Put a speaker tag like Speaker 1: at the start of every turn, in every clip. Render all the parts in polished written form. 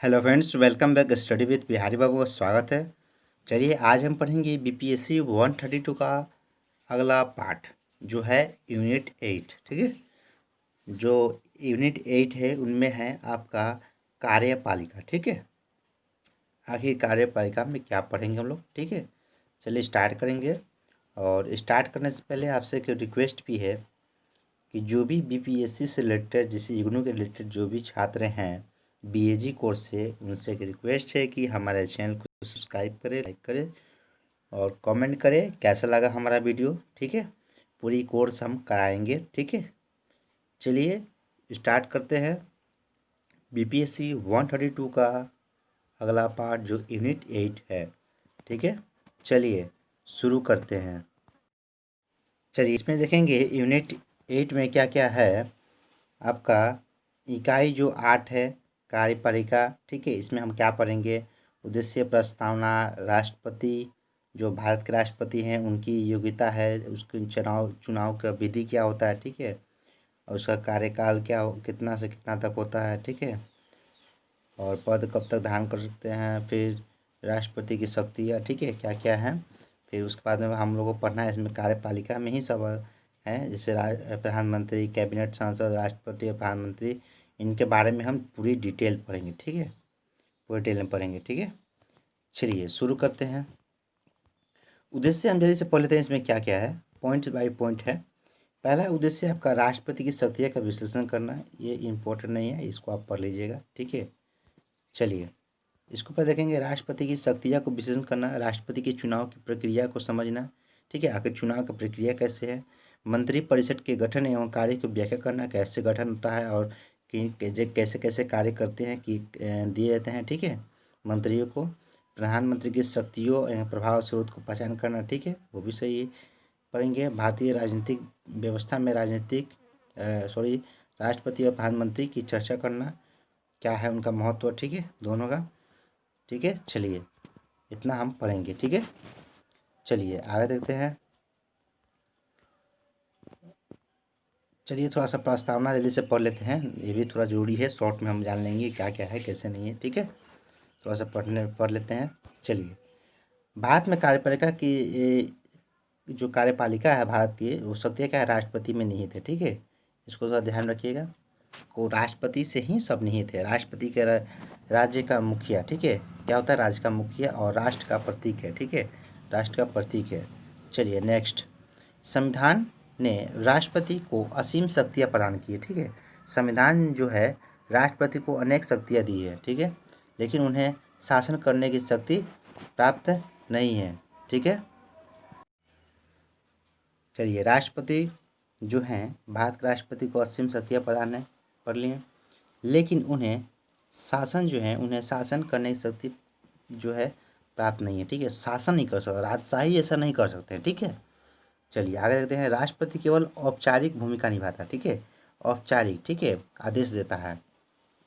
Speaker 1: Hello friends, welcome back study with Bihari Babu का स्वागत है। चलिए आज हम पढ़ेंगे बीपीएससी 132 का अगला पार्ट जो है यूनिट 8। ठीक है, जो यूनिट 8 है उनमें है आपका कार्यपालिका। ठीक है, आखिर कार्यपालिका में क्या पढ़ेंगे हम लोग। ठीक है, चलिए स्टार्ट करेंगे। और स्टार्ट करने से पहले आपसे एक रिक्वेस्ट भी है कि जो भी बीपीएससी से रिलेटेड, जैसे इग्नू के रिलेटेड जो भी छात्र हैं बीएजी कोर्स से, उनसे एक रिक्वेस्ट है कि हमारे चैनल को सब्सक्राइब करें, लाइक करें और कमेंट करें कैसा लगा हमारा वीडियो। ठीक है, पूरी कोर्स हम कराएंगे। ठीक है, चलिए स्टार्ट करते हैं। बीपीएससी 132 का अगला पार्ट जो यूनिट 8 है। ठीक है, चलिए शुरू करते हैं। चलिए इसमें देखेंगे यूनिट 8 में क्या क्या है। आपका इकाई जो 8 है कार्यपालिका। ठीक है, इसमें हम क्या पढ़ेंगे। उद्देश्य, प्रस्तावना, राष्ट्रपति जो भारत के राष्ट्रपति हैं उनकी योग्यता है, उसके चुनाव का विधि क्या होता है। ठीक है, और उसका कार्यकाल कितना से कितना तक होता है। ठीक है, और पद कब तक धारण कर सकते हैं। फिर राष्ट्रपति की शक्तियाँ, ठीक है, क्या क्या है। फिर उसके बाद में हम लोगों को पढ़ना है, इसमें कार्यपालिका में ही सब हैं, जैसे प्रधानमंत्री, कैबिनेट, सांसद, राष्ट्रपति और प्रधानमंत्री, इनके बारे में हम पूरी डिटेल पढ़ेंगे। ठीक है, पूरी डिटेल में पढ़ेंगे। ठीक है, चलिए शुरू करते हैं। उद्देश्य हम जल्दी से पढ़ लेते हैं, इसमें क्या क्या है, पॉइंट बाय पॉइंट है। पहला उद्देश्य आपका राष्ट्रपति की शक्तियाँ का विश्लेषण करना है। ये इम्पोर्टेंट नहीं है, इसको आप पढ़ लीजिएगा। ठीक है, चलिए इसके ऊपर देखेंगे। राष्ट्रपति की शक्तियाँ को विश्लेषण करना, राष्ट्रपति के चुनाव की प्रक्रिया को समझना। ठीक है, आखिर चुनाव का प्रक्रिया कैसे है। मंत्रिपरिषद के गठन एवं कार्य को व्याख्या करना, कैसे गठन होता है और कैसे कैसे कार्य करते हैं कि दिए जाते हैं। ठीक है, मंत्रियों को। प्रधानमंत्री की शक्तियों एवं प्रभाव स्रोत को पहचान करना। ठीक है, वो भी सही है, पढ़ेंगे। भारतीय राजनीतिक व्यवस्था में राष्ट्रपति और प्रधानमंत्री की चर्चा करना, क्या है उनका महत्व। ठीक है, दोनों का। ठीक है, चलिए इतना हम पढ़ेंगे। ठीक है, चलिए आगे देखते हैं। चलिए थोड़ा सा प्रस्तावना जल्दी से पढ़ लेते हैं, ये भी थोड़ा ज़रूरी है, शॉर्ट में हम जान लेंगे क्या क्या है कैसे नहीं है। ठीक है, थोड़ा सा पढ़ लेते हैं। चलिए, भारत में कार्यपालिका की जो कार्यपालिका है भारत की, वो शक्तियाँ क्या है, राष्ट्रपति में निहित है। ठीक है, इसको थोड़ा ध्यान रखिएगा, को राष्ट्रपति से ही सब निहित है। राष्ट्रपति के राज्य का मुखिया। ठीक है, क्या होता है, राज्य का मुखिया और राष्ट्र का प्रतीक है। ठीक है, राष्ट्र का प्रतीक है। चलिए नेक्स्ट, संविधान ने राष्ट्रपति को असीम शक्तियाँ प्रदान की है। ठीक है, संविधान जो है राष्ट्रपति को अनेक शक्तियाँ दी है। ठीक है, लेकिन उन्हें शासन करने की शक्ति प्राप्त नहीं है। ठीक है, चलिए राष्ट्रपति जो हैं, भारत के राष्ट्रपति को असीम शक्तियाँ प्रदान है, पढ़ लिए, लेकिन उन्हें शासन करने की शक्ति जो है प्राप्त नहीं है। ठीक है, शासन नहीं कर सकता, राजशाही ऐसा नहीं कर सकते हैं। ठीक है, चलिए आगे देखते हैं। राष्ट्रपति केवल औपचारिक भूमिका निभाता है। ठीक है, औपचारिक, ठीक है, आदेश देता है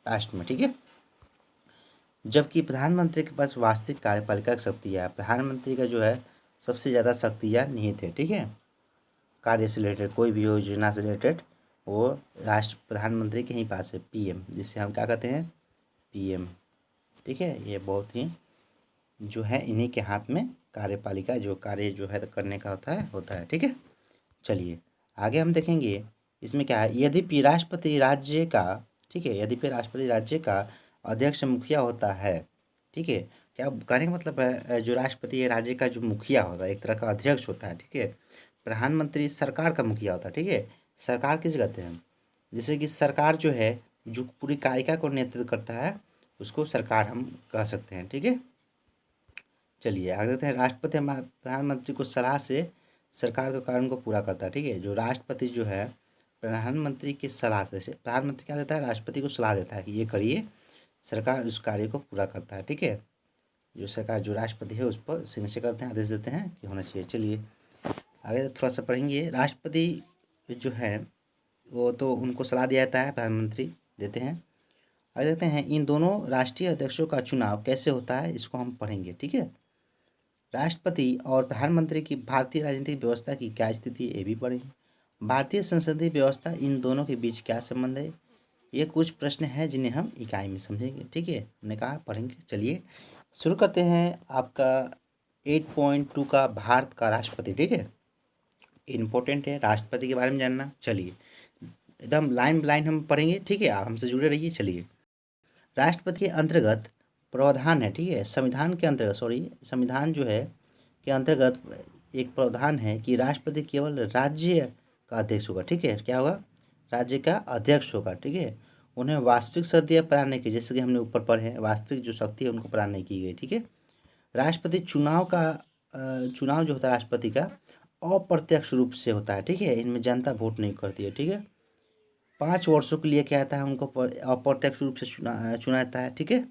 Speaker 1: राष्ट्र में। ठीक है, जबकि प्रधानमंत्री के पास वास्तविक कार्यपालिका की शक्तियाँ है। प्रधानमंत्री का जो है सबसे ज़्यादा शक्तियाँ निहित है। ठीक है, कार्य से रिलेटेड, कोई भी योजना से रिलेटेड, वो प्रधानमंत्री के ही पास है, पीएम, जिसे हम क्या कहते हैं, पीएम। ठीक है, ये बहुत ही जो है इन्हीं के हाथ में कार्यपालिका जो कार्य जो है करने का होता है। ठीक है, चलिए आगे हम देखेंगे। इसमें क्या है, यद्यपि राष्ट्रपति राज्य का, ठीक है, यद्यपि राष्ट्रपति राज्य का अध्यक्ष मुखिया होता है। ठीक है, क्या कहने का मतलब है, जो राष्ट्रपति राज्य का जो मुखिया होता है, एक तरह का अध्यक्ष होता है। ठीक है, प्रधानमंत्री सरकार का मुखिया होता है। ठीक है, सरकार किसे कहते हैं, जैसे कि सरकार जो है जो पूरी कारिका को नेतृत्व करता है, उसको सरकार हम कह सकते हैं। ठीक है, चलिए आगे देखते हैं। राष्ट्रपति प्रधानमंत्री को सलाह से सरकार के कार्यों को पूरा करता है। ठीक है, जो राष्ट्रपति जो है प्रधानमंत्री की सलाह से, प्रधानमंत्री क्या देता है, राष्ट्रपति को सलाह देता है कि ये करिए, सरकार उस कार्य को पूरा करता है। ठीक है, जो सरकार जो राष्ट्रपति है उस पर सुनिश्चित करते हैं, आदेश देते हैं कि होना चाहिए। चलिए आगे थोड़ा सा पढ़ेंगे। राष्ट्रपति जो है वो तो उनको सलाह दिया जाता है, प्रधानमंत्री देते हैं। आगे देखते हैं, इन दोनों राष्ट्रीय अध्यक्षों का चुनाव कैसे होता है, इसको हम पढ़ेंगे। ठीक है, राष्ट्रपति और प्रधानमंत्री की भारतीय राजनीतिक व्यवस्था की क्या स्थिति है, ये भी पढ़ेंगे। भारतीय संसदीय व्यवस्था, इन दोनों के बीच क्या संबंध है, ये कुछ प्रश्न हैं जिन्हें हम इकाई में समझेंगे, ठीक है। हमने कहा पढ़ेंगे। चलिए शुरू करते हैं। आपका 8.2 का भारत का राष्ट्रपति, ठीक है। इम्पोर्टेंट है राष्ट्रपति के बारे में जानना। चलिए एकदम लाइन बाय लाइन हम पढ़ेंगे, ठीक है। आप हमसे जुड़े रहिए। चलिए राष्ट्रपति के अंतर्गत प्रावधान है, ठीक है। संविधान के अंतर्गत संविधान जो है के अंतर्गत एक प्रावधान है कि राष्ट्रपति केवल राज्य का अध्यक्ष होगा, ठीक है। क्या होगा? राज्य का अध्यक्ष होगा, ठीक है। उन्हें वास्तविक शक्तियाँ प्रदान नहीं की, जैसे कि हमने ऊपर पढ़े हैं, वास्तविक जो शक्ति है उनको प्रदान नहीं की गई, ठीक है। राष्ट्रपति चुनाव जो होता है राष्ट्रपति का अप्रत्यक्ष रूप से होता है, ठीक है। इनमें जनता वोट नहीं करती है, ठीक है। 5 वर्षों के लिए क्या आता है, उनको अप्रत्यक्ष रूप से चुना जाता है, ठीक है।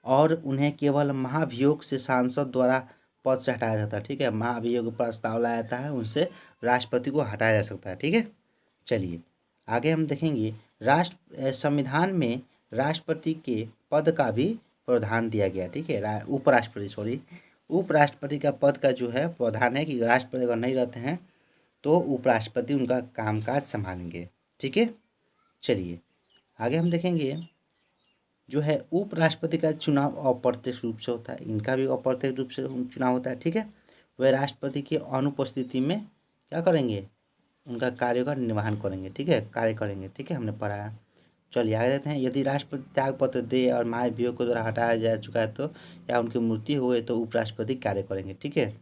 Speaker 1: और उन्हें केवल महाभियोग से सांसद द्वारा पद से हटाया जाता है, ठीक है। महाभियोग प्रस्ताव लाया जाता है, उनसे राष्ट्रपति को हटाया जा सकता है, ठीक है। चलिए आगे हम देखेंगे। संविधान में राष्ट्रपति के पद का भी प्रावधान दिया गया, ठीक है। उपराष्ट्रपति का पद का जो है प्रावधान है कि राष्ट्रपति अगर नहीं रहते हैं तो उपराष्ट्रपति उनका कामकाज संभालेंगे, ठीक है। चलिए आगे हम देखेंगे। जो है उपराष्ट्रपति का चुनाव अप्रत्यक्ष रूप से होता है, इनका भी अप्रत्यक्ष रूप से चुनाव होता है, ठीक है। वह राष्ट्रपति की अनुपस्थिति में क्या करेंगे, उनका कार्य का निर्वहन करेंगे, ठीक है, कार्य करेंगे, ठीक है। हमने पढ़ा है। चलिए आगे देते हैं। यदि राष्ट्रपति त्यागपत्र दे और महाभियोग के द्वारा हटाया जा चुका है तो या उनकी मृत्यु हो गई तो उपराष्ट्रपति कार्य करेंगे, ठीक है।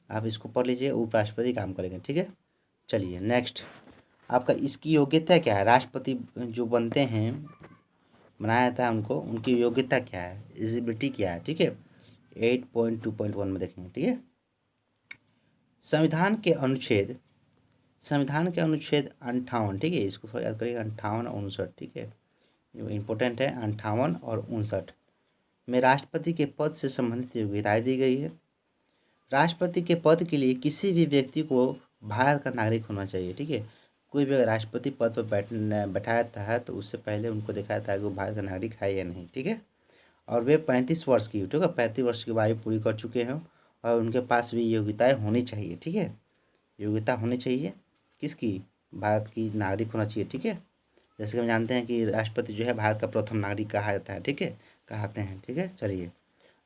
Speaker 1: आप इसको पढ़ लीजिए, उपराष्ट्रपति काम करेंगे, ठीक है। चलिए नेक्स्ट, आपका इसकी योग्यता क्या है? राष्ट्रपति जो बनते हैं, बनाया जाता है उनको, उनकी योग्यता क्या है, एलिजिबिलिटी क्या है, ठीक है। 8.2.1 में देखेंगे, ठीक है। संविधान के अनुच्छेद 58, ठीक है। इसको थोड़ा याद करिएगा, 58 और 59, ठीक है। इम्पोर्टेंट है। 58 और 59 में राष्ट्रपति के पद से संबंधित योग्यताएं दी गई है। राष्ट्रपति के पद के लिए किसी भी व्यक्ति को भारत का नागरिक होना चाहिए, ठीक है। कोई भी अगर राष्ट्रपति पद पर बैठाया जाता है तो उससे पहले उनको देखा जाता है कि वो भारत का नागरिक है या नहीं, ठीक है। और वे 35 वर्ष की, ठीक है, 35 वर्ष की आयु पूरी कर चुके हैं और उनके पास भी योग्यताएं होनी चाहिए, ठीक है। योग्यता होनी चाहिए किसकी? भारत की नागरिक होना चाहिए, ठीक है। जैसे कि हम जानते हैं कि राष्ट्रपति जो है भारत का प्रथम नागरिक कहा जाता है, ठीक है, कहते हैं, ठीक है। चलिए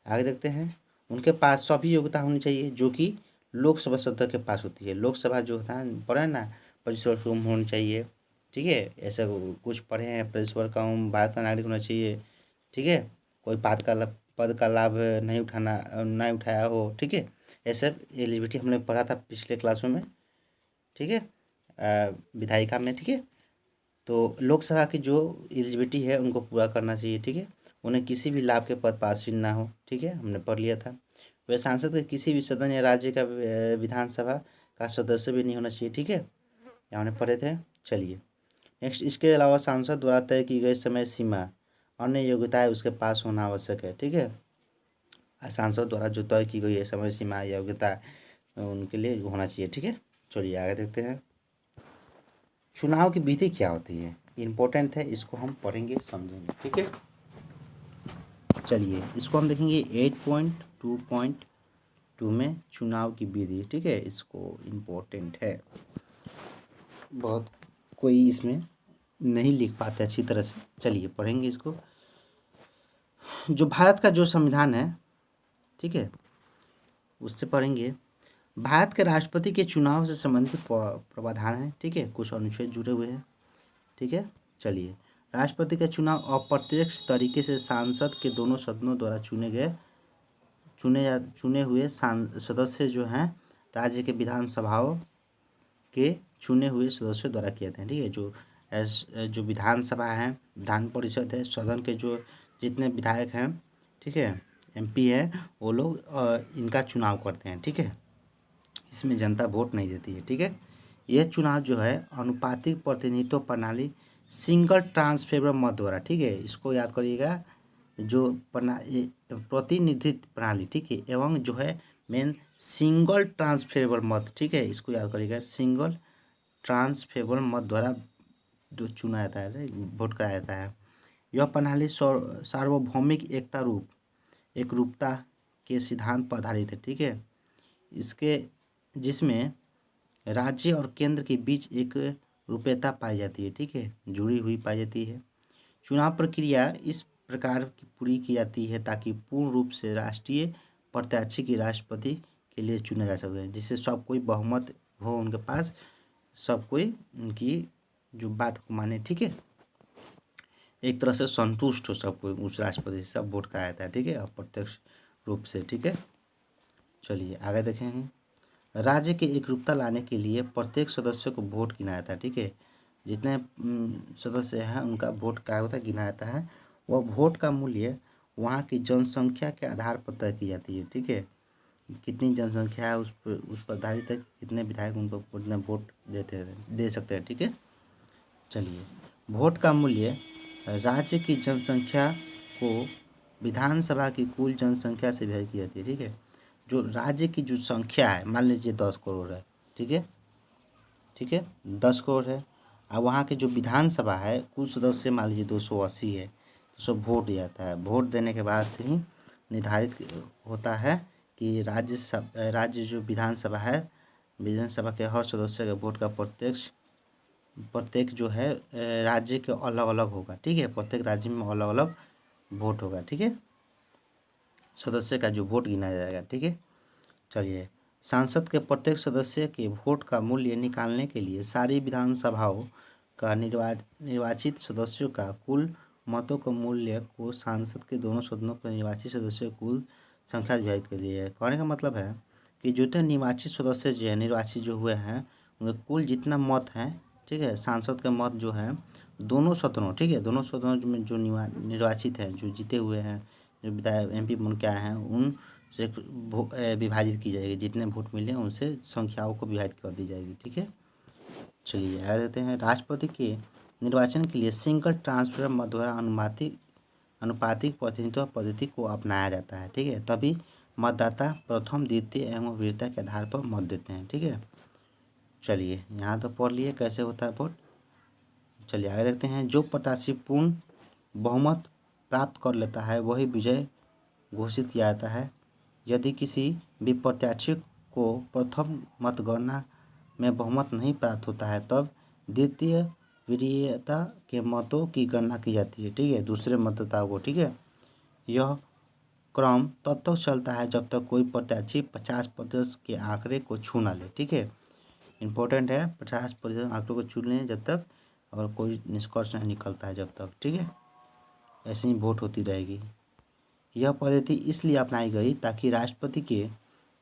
Speaker 1: आगे देखते हैं। उनके पास सभी योग्यता होनी चाहिए जो कि लोकसभा सदस्य के पास होती है। लोकसभा जो होता है पढ़े ना, 25 वर्ष की उम्र होनी चाहिए, ठीक है। ऐसे कुछ पढ़े हैं, 25 वर्ष का उम्र, भारत का नागरिक होना चाहिए, ठीक है। कोई पद का लाभ नहीं उठाया हो, ठीक है। ऐसे एलिजिबिलिटी हमने पढ़ा था पिछले क्लासों में, ठीक है, विधायिका में, ठीक है। तो लोकसभा की जो एलिजिबिलिटी है उनको पूरा करना चाहिए, ठीक है। उन्हें किसी भी लाभ के पद पास ना हो, ठीक है, हमने पढ़ लिया था। वह सांसद के किसी भी सदन या राज्य का विधानसभा का सदस्य भी नहीं होना चाहिए, ठीक है, यहाँ हमने पढ़े थे। चलिए नेक्स्ट, इसके अलावा सांसद द्वारा तय की गई समय सीमा अन्य योग्यताएं उसके पास होना आवश्यक है, ठीक है। सांसद द्वारा जो तय की गई है समय सीमा योग्यता उनके लिए होना चाहिए, ठीक है। चलिए आगे देखते हैं। चुनाव की विधि क्या होती है? इम्पोर्टेंट है, इसको हम पढ़ेंगे, समझेंगे, ठीक है। चलिए इसको हम देखेंगे 8.2.2 में चुनाव की विधि, ठीक है। इसको इम्पोर्टेंट है, बहुत कोई इसमें नहीं लिख पाते अच्छी तरह से। चलिए पढ़ेंगे इसको। जो भारत का जो संविधान है, ठीक है, उससे पढ़ेंगे। भारत के राष्ट्रपति के चुनाव से संबंधित प्रावधान है, ठीक है, कुछ अनुच्छेद जुड़े हुए हैं, ठीक है। चलिए राष्ट्रपति का चुनाव अप्रत्यक्ष तरीके से सांसद के दोनों सदनों द्वारा चुने हुए सदस्य जो हैं राज्य के विधानसभाओं के चुने हुए सदस्यों द्वारा किए जाते हैं, ठीक है। जो विधानसभा है, विधान परिषद है, सदन के जो जितने विधायक हैं, ठीक है, MP हैं, वो लोग इनका चुनाव करते हैं, ठीक है। इसमें जनता वोट नहीं देती है, ठीक है। यह चुनाव जो है अनुपातिक प्रतिनिधित्व प्रणाली सिंगल ट्रांसफरेबल मत द्वारा, ठीक है, इसको याद करिएगा, जो प्रतिनिधित्व प्रणाली, ठीक है, एवं जो है मेन सिंगल ट्रांसफरेबल मत, ठीक है, इसको याद करिएगा, सिंगल ट्रांसफरेबल मत द्वारा जो चुना जाता है, वोट कराया जाता है। यह प्रणाली सार्वभौमिक एकरूपता के सिद्धांत पर आधारित है, ठीक है। जिसमें राज्य और केंद्र के बीच एक रुपयता पाई जाती है, ठीक है, जुड़ी हुई पाई जाती है। चुनाव प्रक्रिया इस प्रकार की पूरी की जाती है ताकि पूर्ण रूप से राष्ट्रीय प्रत्याशी की राष्ट्रपति के लिए चुना जा सकता है, जिससे सब कोई बहुमत हो उनके पास, सब कोई उनकी जो बात को माने, ठीक है, एक तरह से संतुष्ट हो सब कोई उस राष्ट्रपति से, सब वोट कराया जाता है, ठीक है, अप्रत्यक्ष रूप से, ठीक है। चलिए आगे देखेंगे। राज्य की एकरूपता लाने के लिए प्रत्येक सदस्य को वोट गिनाया जाता है, ठीक है, जितने सदस्य हैं उनका वोट क्या होता है, गिनाया जाता है। वह वोट का मूल्य वहाँ की जनसंख्या के आधार पर तय की जाती है, ठीक है, कितनी जनसंख्या है उस पर आधारित है, कितने विधायक उनको उतने वोट दे सकते हैं, ठीक है। चलिए, वोट का मूल्य राज्य की जनसंख्या को विधानसभा की कुल जनसंख्या से विभाजित की जाती है, ठीक है। जो राज्य की जो संख्या है, मान लीजिए 10 करोड़ है, ठीक है, ठीक है, 10 करोड़ है। और वहाँ के जो विधानसभा है कुल सदस्य मान लीजिए 280 है, तो सब वोट दिया जाता है। वोट देने के बाद से ही निर्धारित होता है कि राज्य जो विधानसभा है, विधानसभा के हर सदस्य के वोट का प्रत्येक जो है राज्य के अलग अलग होगा, ठीक है, प्रत्येक राज्य में अलग अलग वोट होगा, ठीक है, सदस्य का जो वोट गिनाया जाएगा, ठीक है। चलिए, सांसद के प्रत्येक सदस्य के वोट का मूल्य निकालने के लिए सारी विधानसभाओं का निर्वाचित सदस्यों का कुल मतों के मूल्य को सांसद के दोनों सदनों के निर्वाचित सदस्यों कुल संख्या विभाजित कर दिया है। कहने का मतलब है कि जितने निर्वाचित सदस्य जो है, निर्वाचित जो हुए हैं, उनके कुल जितना मत हैं, ठीक है, सांसद के मत जो हैं दोनों सदनों, ठीक है, दोनों सदनों में जो निर्वाचित हैं, जो जीते हुए हैं, जो विधायक MP बन के आए हैं, उन से विभाजित की जाएगी, जितने वोट मिले उनसे संख्याओं को विभाजित कर दी जाएगी, ठीक है। चलिए आगे देते हैं। राष्ट्रपति के निर्वाचन के लिए सिंगल ट्रांसफर मत द्वारा अनुपातिक प्रतिनिधित्व पद्धति को अपनाया जाता है, ठीक है, तभी मतदाता प्रथम, द्वितीय एवं वीरता के आधार पर मत देते हैं, ठीक है। चलिए यहाँ तो पढ़ लिए कैसे होता है वोट। चलिए आगे देखते हैं। जो प्रत्याशी पूर्ण बहुमत प्राप्त कर लेता है वही विजय घोषित किया जाता है। यदि किसी भी प्रत्याशी को प्रथम मतगणना में बहुमत नहीं प्राप्त होता है तब द्वितीय वरीयता के मतों की गणना की जाती है, ठीक है, दूसरे मतदाताओं को, ठीक है। यह क्रम तब तक चलता है जब तक कोई प्रत्याशी 50% के आंकड़े को छू ना ले, ठीक है, इम्पोर्टेंट है, 50% आंकड़ों को छू लें जब तक, और कोई निष्कर्ष नहीं निकलता है जब तक, ठीक है, ऐसे ही वोट होती रहेगी। यह पद्धति इसलिए अपनाई गई ताकि राष्ट्रपति के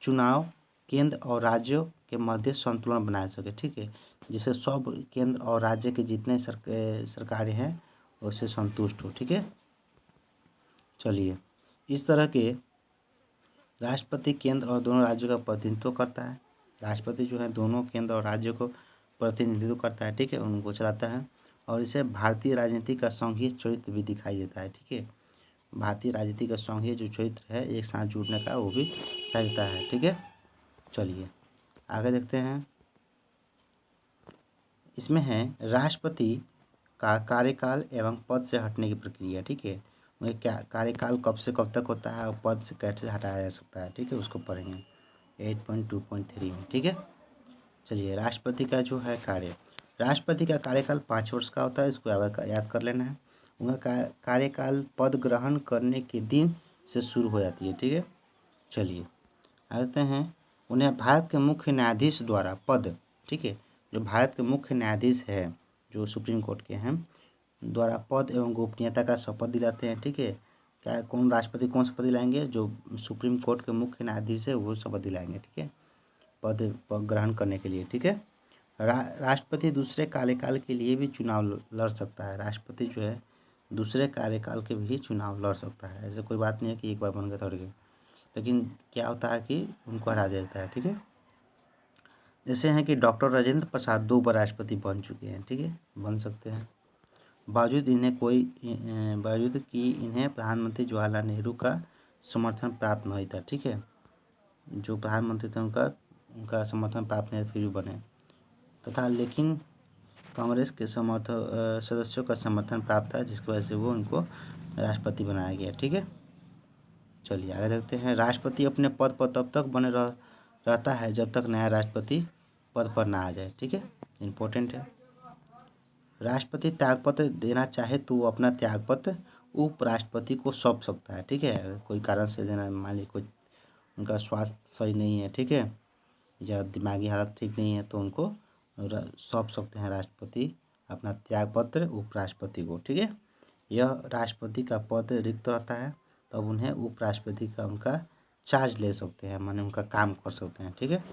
Speaker 1: चुनाव केंद्र और राज्यों के मध्य संतुलन बनाया सके, ठीक है, जिससे सब केंद्र और राज्य के जितने सरकारें हैं उससे संतुष्ट हो, ठीक है। चलिए, इस तरह के राष्ट्रपति केंद्र और दोनों राज्यों का प्रतिनिधित्व करता है। राष्ट्रपति जो है दोनों केंद्र और राज्यों को प्रतिनिधित्व करता है, ठीक है, उनको चलाता है, और इसे भारतीय राजनीति का संघीय चरित्र भी दिखाई देता है, ठीक है, भारतीय राजनीति का संघीय जो चरित्र है एक साथ जुड़ने का, वो भी दिखाई देता है, ठीक है। चलिए आगे देखते हैं। इसमें है राष्ट्रपति का कार्यकाल एवं पद से हटने की प्रक्रिया, ठीक है, उनका क्या कार्यकाल कब से कब तक होता है और पद से कैसे हटाया जा सकता है, ठीक है, उसको पढ़ेंगे 8.2.3 में, ठीक है। चलिए, राष्ट्रपति का जो है कार्य, राष्ट्रपति का कार्यकाल 5 वर्ष का होता है, इसको याद कर लेना है। उनका कार्यकाल पद ग्रहण करने के दिन से शुरू हो जाती है, ठीक है। चलिए आते हैं। उन्हें भारत के मुख्य न्यायाधीश द्वारा पद, ठीक है, जो भारत के मुख्य न्यायाधीश है जो सुप्रीम कोर्ट के हैं, द्वारा पद एवं गोपनीयता का शपथ दिलाते हैं, ठीक है। क्या कौन राष्ट्रपति कौन शपथ दिलाएंगे? जो सुप्रीम कोर्ट के मुख्य न्यायाधीश है वो शपथ दिलाएंगे, ठीक है, पद ग्रहण करने के लिए, ठीक है। राष्ट्रपति दूसरे कार्यकाल के लिए भी चुनाव लड़ सकता है। राष्ट्रपति जो है दूसरे कार्यकाल के भी चुनाव लड़ सकता है, ऐसे कोई बात नहीं है कि एक बार बन गए थोड़े, लेकिन क्या होता है कि उनको हरा देता है, ठीक है। जैसे हैं कि डॉक्टर राजेंद्र प्रसाद 2 बार राष्ट्रपति बन चुके हैं, ठीक है, बन सकते हैं, बावजूद कि इन्हें प्रधानमंत्री जवाहरलाल नेहरू का समर्थन प्राप्त नहीं था, ठीक है, जो प्रधानमंत्री थे उनका समर्थन प्राप्त नहीं, फिर भी बने तथा लेकिन कांग्रेस के सदस्यों का समर्थन प्राप्त था, जिसकी वजह से वो उनको राष्ट्रपति बनाया गया, ठीक है। चलिए आगे देखते हैं। राष्ट्रपति अपने पद पर तब तक बने रहता है जब तक नया राष्ट्रपति पद पर ना आ जाए, ठीक है, इम्पोर्टेंट है। राष्ट्रपति त्यागपत्र देना चाहे तो वो अपना त्यागपत्र उपराष्ट्रपति को सौंप सकता है, ठीक है। अगर कोई कारण से देना, मान ली कोई उनका स्वास्थ्य सही नहीं है, ठीक है, या दिमागी हालत ठीक नहीं है, तो उनको सौंप सकते हैं राष्ट्रपति अपना त्यागपत्र उपराष्ट्रपति को, ठीक है। यह राष्ट्रपति का पद रिक्त रहता है, तब उन्हें उपराष्ट्रपति का उनका चार्ज ले सकते हैं, माने उनका काम कर सकते हैं, ठीक है।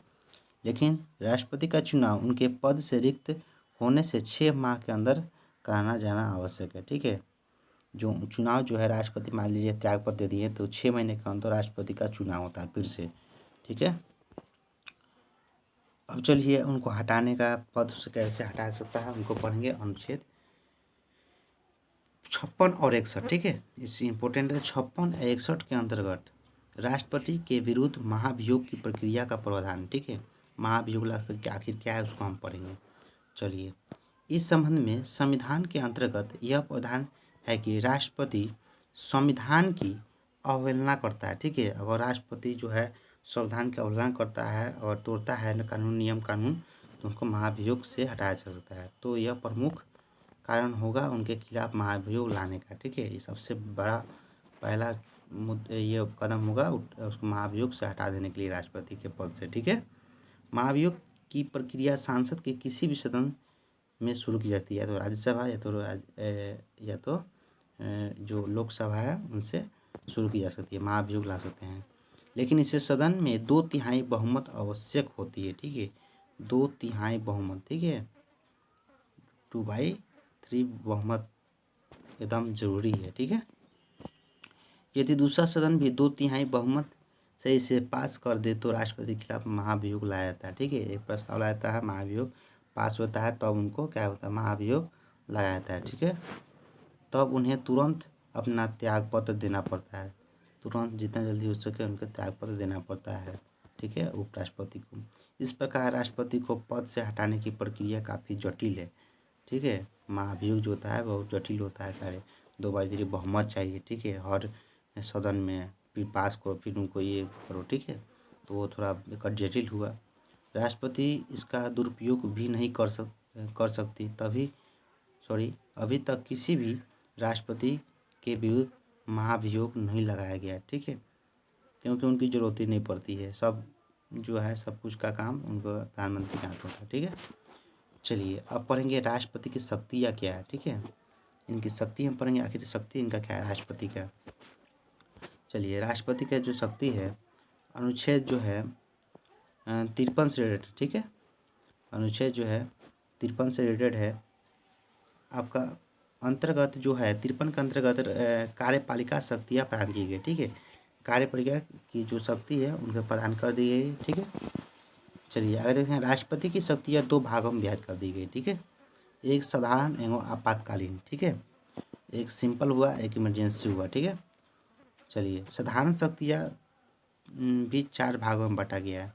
Speaker 1: लेकिन राष्ट्रपति का चुनाव उनके पद से रिक्त होने से 6 माह के अंदर कराना जाना आवश्यक है, ठीक है। जो चुनाव जो है राष्ट्रपति मान लीजिए त्यागपत्र दे दिए तो 6 महीने के अंदर राष्ट्रपति का चुनाव होता है फिर से, ठीक है। अब चलिए उनको हटाने का पद से कैसे हटा सकता है उनको पढ़ेंगे। अनुच्छेद 56 और 61, ठीक है, इस इम्पोर्टेंट है। 56 और 61 के अंतर्गत राष्ट्रपति के विरुद्ध महाभियोग की प्रक्रिया का प्रावधान, ठीक है। महाभियोग आखिर क्या है उसको हम पढ़ेंगे। चलिए, इस संबंध में संविधान के अंतर्गत यह प्रावधान है कि राष्ट्रपति संविधान की अवहेलना करता है, ठीक है। अगर राष्ट्रपति जो है संविधान की अवहेलना करता है और तोड़ता है कानून, नियम कानून, तो उनको महाभियोग से हटाया जा सकता है। तो यह प्रमुख कारण होगा उनके खिलाफ महाभियोग लाने का, ठीक है। ये सबसे बड़ा पहला ये कदम होगा उसको महाभियोग से हटा देने के लिए राष्ट्रपति के पद से, ठीक है। महाभियोग की प्रक्रिया सांसद के किसी भी सदन में शुरू की जाती है, तो राज्यसभा या तो जो लोकसभा है उनसे शुरू की जा सकती है, महाभियोग ला सकते हैं। लेकिन इसे सदन में 2/3 बहुमत आवश्यक होती है, ठीक है। 2/3 बहुमत, ठीक है, 2/3 बहुमत एकदम जरूरी है, ठीक है। यदि दूसरा सदन भी 2/3 बहुमत से इसे पास कर दे तो राष्ट्रपति के खिलाफ महाभियोग लाया जाता है, ठीक है। एक प्रस्ताव लाया जाता है, महाभियोग पास होता है, तब उनको क्या होता है, महाभियोग लाया जाता है, ठीक है। तब उन्हें तुरंत अपना त्यागपत्र देना पड़ता है, तुरंत जितना जल्दी हो सके उनको त्यागपत्र देना पड़ता है, ठीक है, उपराष्ट्रपति को। इस प्रकार राष्ट्रपति को पद से हटाने की प्रक्रिया काफ़ी जटिल है, ठीक है। महाभियोग जो होता है बहुत जटिल होता है कार्य, 2/3 बहुमत चाहिए, ठीक है, हर सदन में, फिर पास करो, फिर उनको ये करो, ठीक है। तो वो थोड़ा जटिल हुआ। राष्ट्रपति इसका दुरुपयोग भी नहीं कर सकती अभी तक किसी भी राष्ट्रपति के विरुद्ध महाभियोग नहीं लगाया गया, ठीक है, क्योंकि उनकी ज़रूरत ही नहीं पड़ती है। सब जो है सब कुछ का काम उनको प्रधानमंत्री के हाथ होता है, ठीक है। चलिए अब पढ़ेंगे राष्ट्रपति की शक्तियाँ क्या है, ठीक है। इनकी शक्ति हम पढ़ेंगे, आखिर शक्ति इनका क्या है राष्ट्रपति का। चलिए, राष्ट्रपति का जो शक्ति है अनुच्छेद जो है 53 से रिलेटेड, ठीक है, अनुच्छेद जो है 53 से रिलेटेड है आपका। अंतर्गत जो है 53 के अंतर्गत कार्यपालिका शक्तियाँ प्रदान की गई, ठीक है। कार्यपालिका की जो शक्ति है उनको प्रदान कर दी गई, ठीक है। चलिए अगर देखें, राष्ट्रपति की शक्तियाँ 2 भागों में विभाजित कर दी गई, ठीक है। एक साधारण एवं आपातकालीन, ठीक है, एक सिंपल हुआ, एक इमरजेंसी हुआ, ठीक है। चलिए, साधारण शक्तियाँ भी 4 भागों में बांटा गया है,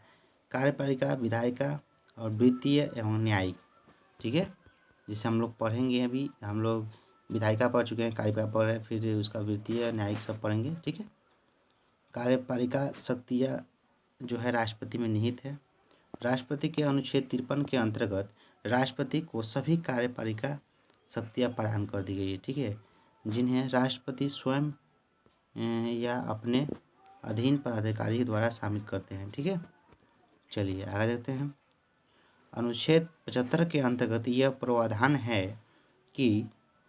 Speaker 1: कार्यपालिका, विधायिका और वित्तीय एवं न्यायिक, ठीक है। जिसे हम लोग पढ़ेंगे, अभी हम लोग विधायिका पढ़ चुके हैं, कार्यपालिका पढ़ रहे हैं, फिर उसका वित्तीय न्यायिक सब पढ़ेंगे, ठीक है। कार्यपालिका शक्तियाँ जो है राष्ट्रपति में निहित है। राष्ट्रपति के अनुच्छेद 53 के अंतर्गत राष्ट्रपति को सभी कार्यपालिका शक्तियाँ प्रदान कर दी गई है, ठीक है, जिन्हें राष्ट्रपति स्वयं या अपने अधीन पदाधिकारी द्वारा शामिल करते हैं, ठीक है। चलिए आगे देखते हैं। अनुच्छेद 75 के अंतर्गत यह प्रावधान है कि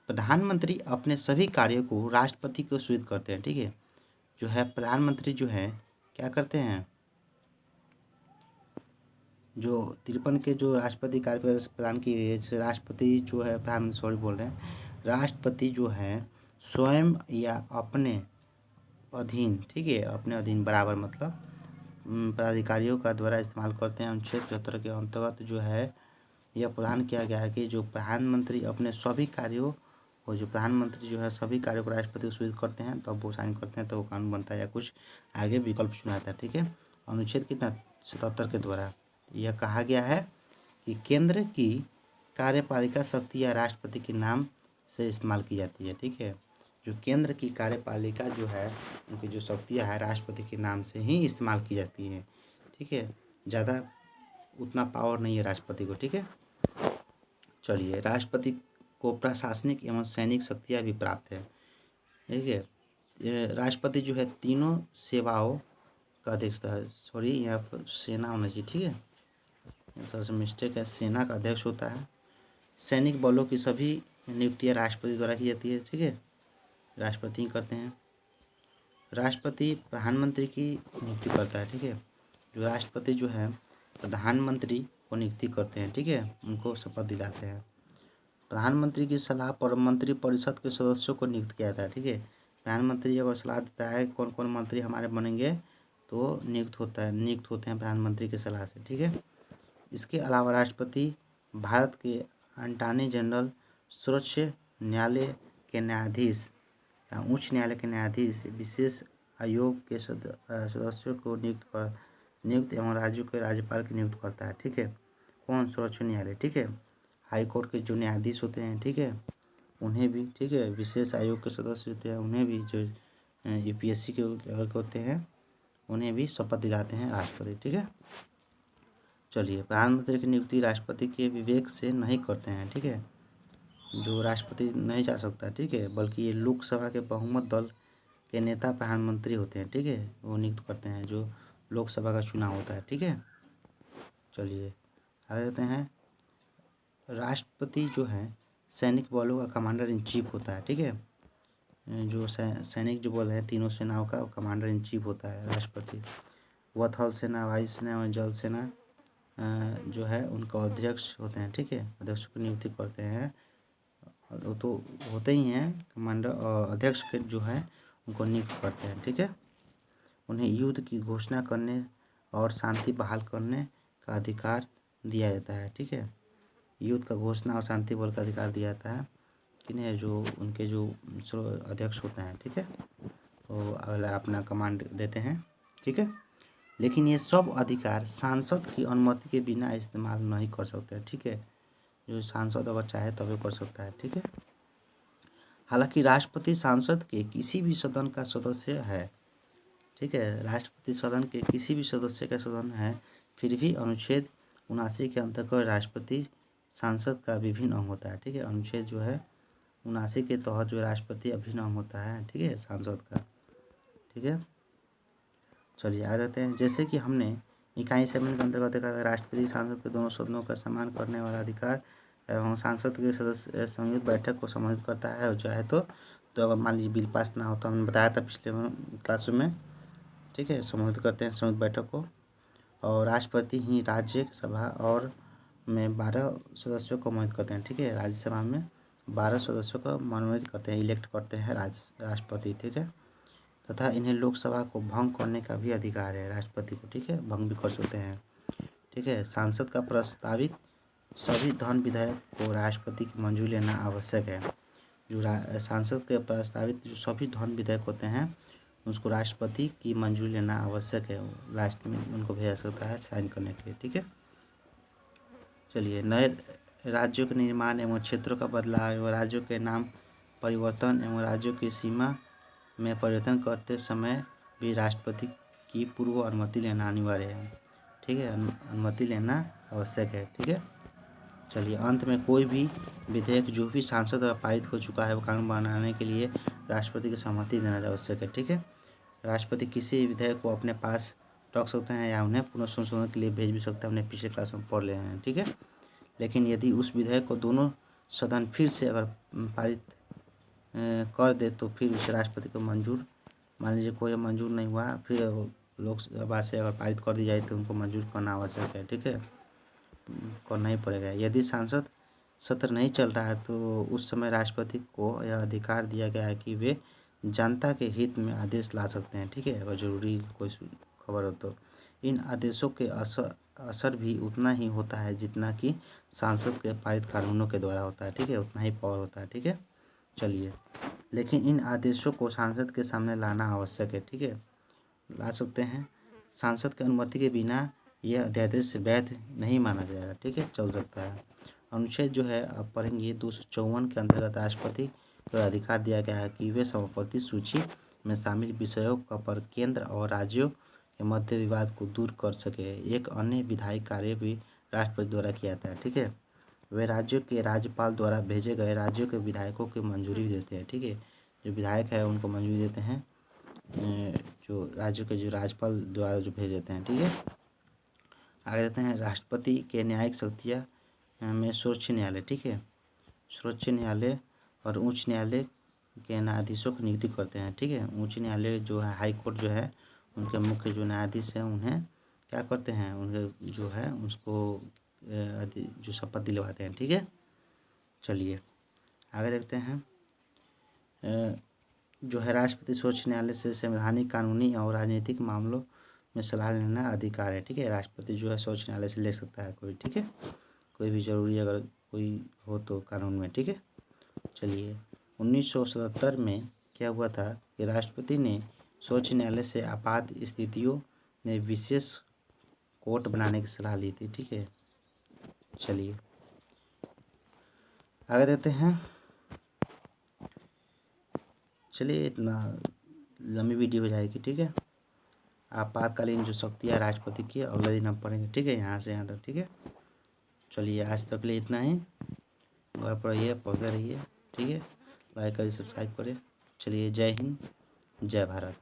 Speaker 1: प्रधानमंत्री अपने सभी कार्यों को राष्ट्रपति को सूचित करते हैं, ठीक है। जो है प्रधानमंत्री जो है क्या करते हैं, जो 53 के जो राष्ट्रपति कार्य प्रदान की गई है, राष्ट्रपति जो है प्रधानमंत्री सॉरी बोल रहे हैं, राष्ट्रपति जो है स्वयं या अपने अधीन, ठीक है, अपने अधीन बराबर मतलब पदाधिकारियों का द्वारा इस्तेमाल करते हैं। अनुच्छेद 75 के अंतर्गत जो है यह प्रावधान किया गया है कि जो प्रधानमंत्री अपने सभी कार्यों और जो प्रधानमंत्री जो है सभी कार्यों को राष्ट्रपति को सूचित करते हैं, तब वो साइन करते हैं, तो वो कानून बनता है या कुछ आगे विकल्प चुनाता है, ठीक है। अनुच्छेद कितना 77 के द्वारा यह कहा गया है कि केंद्र की कार्यपालिका शक्ति या राष्ट्रपति के नाम से इस्तेमाल की जाती है, ठीक है। जो केंद्र की कार्यपालिका जो है उनकी जो शक्तियाँ है राष्ट्रपति के नाम से ही इस्तेमाल की जाती है, ठीक है। ज़्यादा उतना पावर नहीं है राष्ट्रपति को, ठीक है। चलिए, राष्ट्रपति को प्रशासनिक एवं सैनिक शक्तियाँ भी प्राप्त है। ठीक है, राष्ट्रपति जो है तीनों सेवाओं का अध्यक्ष है। सॉरी, यहाँ पर सेना होना चाहिए। ठीक है, थोड़ा सा मिस्टेक है, सेना का अध्यक्ष होता है। सैनिक बलों की सभी नियुक्तियाँ राष्ट्रपति द्वारा की जाती है। ठीक है, राष्ट्रपति ही करते हैं। राष्ट्रपति प्रधानमंत्री की नियुक्ति करता है। ठीक है, जो राष्ट्रपति जो है प्रधानमंत्री को नियुक्ति करते हैं। ठीक है, उनको शपथ दिलाते हैं। प्रधानमंत्री की सलाह पर मंत्रिपरिषद के सदस्यों को नियुक्त किया जाता है। ठीक है, प्रधानमंत्री अगर सलाह देता है कौन कौन मंत्री हमारे बनेंगे तो नियुक्त होते हैं प्रधानमंत्री की सलाह से। ठीक है, इसके अलावा राष्ट्रपति भारत के अटॉर्नी जनरल, सर्वोच्च न्यायालय के न्यायाधीश या उच्च न्यायालय के न्यायाधीश, विशेष आयोग के सदस्यों को नियुक्त एवं राज्यों के राज्यपाल की नियुक्त करता है। ठीक है, कौन? सर्वोच्च न्यायालय। ठीक है, हाई कोर्ट के जो न्यायाधीश होते हैं, ठीक है, उन्हें भी, ठीक है, विशेष आयोग के सदस्य होते हैं उन्हें भी, जो यूपीएससी के होते हैं उन्हें भी शपथ दिलाते हैं राष्ट्रपति। ठीक है, चलिए, प्रधानमंत्री की नियुक्ति राष्ट्रपति के विवेक से नहीं करते हैं। ठीक है, जो राष्ट्रपति नहीं जा सकता। ठीक है, बल्कि ये लोकसभा के बहुमत दल के नेता प्रधानमंत्री होते हैं। ठीक है, वो नियुक्त करते हैं जो लोकसभा का चुनाव होता है। ठीक है, चलिए आगे जाते हैं। राष्ट्रपति जो है सैनिक बलों का कमांडर इन चीफ होता है। ठीक है, जो सैनिक जो बल है तीनों सेनाओं का कमांडर इन चीफ होता है राष्ट्रपति। वह थल सेना, वायु सेना और जल सेना जो है उनका अध्यक्ष होते हैं। ठीक है, अध्यक्ष की नियुक्ति करते हैं, वो तो होते ही हैं कमांडर, और अध्यक्ष के जो है उनको नियुक्त करते हैं। ठीक है, उन्हें युद्ध की घोषणा करने और शांति बहाल करने का अधिकार दिया जाता है। ठीक है, युद्ध का घोषणा और शांति बहाल का अधिकार दिया जाता है किन्हें? जो उनके जो अध्यक्ष होते हैं। ठीक है, तो अगला अपना कमांड देते हैं। ठीक है, लेकिन ये सब अधिकार सांसद की अनुमति के बिना इस्तेमाल नहीं कर सकते। ठीक है, जो सांसद अगर चाहे तभी कर सकता है। ठीक है, हालांकि राष्ट्रपति सांसद के किसी भी सदन का सदस्य है। ठीक है, राष्ट्रपति सदन के किसी भी सदस्य का सदन है, फिर भी अनुच्छेद 79 के अंतर्गत राष्ट्रपति सांसद का विभिन्न अंग होता है। ठीक है, अनुच्छेद जो है 79 के तहत जो राष्ट्रपति अभिन्न अंग होता है। ठीक है, सांसद का। ठीक है, चलिए आ जाते हैं। जैसे कि हमने इकाई 7 के अंतर्गत देखा था, राष्ट्रपति सांसद के दोनों सदनों का सम्मान करने वाला अधिकार एवं सांसद के सदस्य संयुक्त बैठक को संबोधित करता है। और चाहे तो अगर मान लीजिए बिल पास ना हो तो हमने बताया था पिछले क्लास में। ठीक है, संबोधित करते हैं संयुक्त बैठक को। और राष्ट्रपति ही राज्यसभा और में 12 सदस्यों को मनोनीत करते हैं। ठीक है, राज्यसभा में 12 सदस्यों को मनोनीत करते हैं, इलेक्ट करते हैं राष्ट्रपति। ठीक है, तथा इन्हें लोकसभा को भंग करने का भी अधिकार है राष्ट्रपति को। ठीक है, भंग भी कर सकते हैं। ठीक है, सांसद का प्रस्तावित सभी धन विधेयक को राष्ट्रपति की मंजूरी लेना आवश्यक है। जो सांसद के प्रस्तावित जो सभी धन विधेयक होते हैं उसको राष्ट्रपति की मंजूरी लेना आवश्यक है। लास्ट में उनको भेजा सकता है साइन करने के लिए। ठीक है, चलिए, नए राज्यों के निर्माण एवं क्षेत्रों का बदलाव एवं राज्यों के नाम परिवर्तन एवं राज्यों की सीमा में परिवर्तन करते समय भी राष्ट्रपति की पूर्व अनुमति लेना अनिवार्य है। ठीक है, अनुमति लेना आवश्यक है। ठीक है, चलिए, अंत में कोई भी विधेयक जो भी सांसद द्वारा पारित हो चुका है वो कानून बनाने के लिए राष्ट्रपति की सहमति देना आवश्यक है। ठीक है, राष्ट्रपति किसी विधेयक को अपने पास रख सकते हैं या उन्हें पुनः संशोधन के लिए भेज भी सकते हैं। हमने पिछले क्लास में पढ़ लिए हैं। ठीक है, लेकिन यदि उस विधेयक को दोनों सदन फिर से अगर पारित कर दे तो फिर उसे राष्ट्रपति को मंजूर, मान लीजिए कोई मंजूर नहीं हुआ, फिर लोकसभा से अगर पारित कर दी जाए तो उनको मंजूर करना आवश्यक है। ठीक है, करना ही पड़ेगा। यदि सांसद सत्र नहीं चल रहा है तो उस समय राष्ट्रपति को यह अधिकार दिया गया है कि वे जनता के हित में आदेश ला सकते हैं। ठीक है, अगर ज़रूरी कोई खबर हो तो इन आदेशों के असर भी उतना ही होता है जितना कि सांसद के पारित कानूनों के द्वारा होता है। ठीक है, उतना ही पावर होता है। ठीक है, चलिए, लेकिन इन आदेशों को सांसद के सामने लाना आवश्यक है। ठीक है, ला सकते हैं। सांसद की अनुमति के बिना यह अध्यादेश वैध नहीं माना जाएगा। ठीक है, चल सकता है। अनुच्छेद जो है आप पढ़ेंगे 254 के अंतर्गत राष्ट्रपति को अधिकार दिया गया है कि वे समावर्ती सूची में शामिल विषयों का पर केंद्र और राज्यों के मध्य विवाद को दूर कर सके। एक अन्य विधायी कार्य भी राष्ट्रपति द्वारा किया जाता है। ठीक है, वे राज्यों के राज्यपाल द्वारा भेजे गए राज्यों के विधायकों की मंजूरी देते हैं। ठीक है, जो विधायक है उनको मंजूरी देते हैं, जो राज्यों के जो राज्यपाल द्वारा जो भेज देते हैं। ठीक है, आगे देते हैं राष्ट्रपति के न्यायिक शक्तियाँ में सर्वोच्च न्यायालय। ठीक है, सर्वोच्च न्यायालय और उच्च न्यायालय के न्यायाधीशों की नियुक्ति करते हैं। ठीक है, उच्च न्यायालय जो है, हाई कोर्ट जो है, उनके मुख्य जो न्यायाधीश हैं उन्हें क्या करते हैं, उनके जो है उसको जो शपथ दिलवाते हैं। ठीक है, चलिए आगे देखते हैं। जो है राष्ट्रपति सर्वोच्च न्यायालय से संवैधानिक, कानूनी और राजनीतिक मामलों में सलाह लेना अधिकार है। ठीक है, राष्ट्रपति जो है सर्वोच्च न्यायालय से ले सकता है कोई। ठीक है, कोई भी जरूरी अगर कोई हो तो कानून में। ठीक है, चलिए 1977 में क्या हुआ था कि राष्ट्रपति ने सर्वोच्च न्यायालय से आपात स्थितियों में विशेष कोर्ट बनाने की सलाह ली थी। ठीक है, चलिए आगे देते हैं। चलिए इतना लंबी वीडियो हो जाएगी। ठीक है, आपातकालीन जो शक्ति है राष्ट्रपति की अगले दिन हम पढ़ेंगे। ठीक है, यहाँ से यहाँ तक। ठीक है, चलिए आज तक के लिए इतना ही। घर पर रहिए, पढ़ते रहिए। ठीक है, लाइक करिए, सब्सक्राइब करें। चलिए, जय हिंद, जय भारत।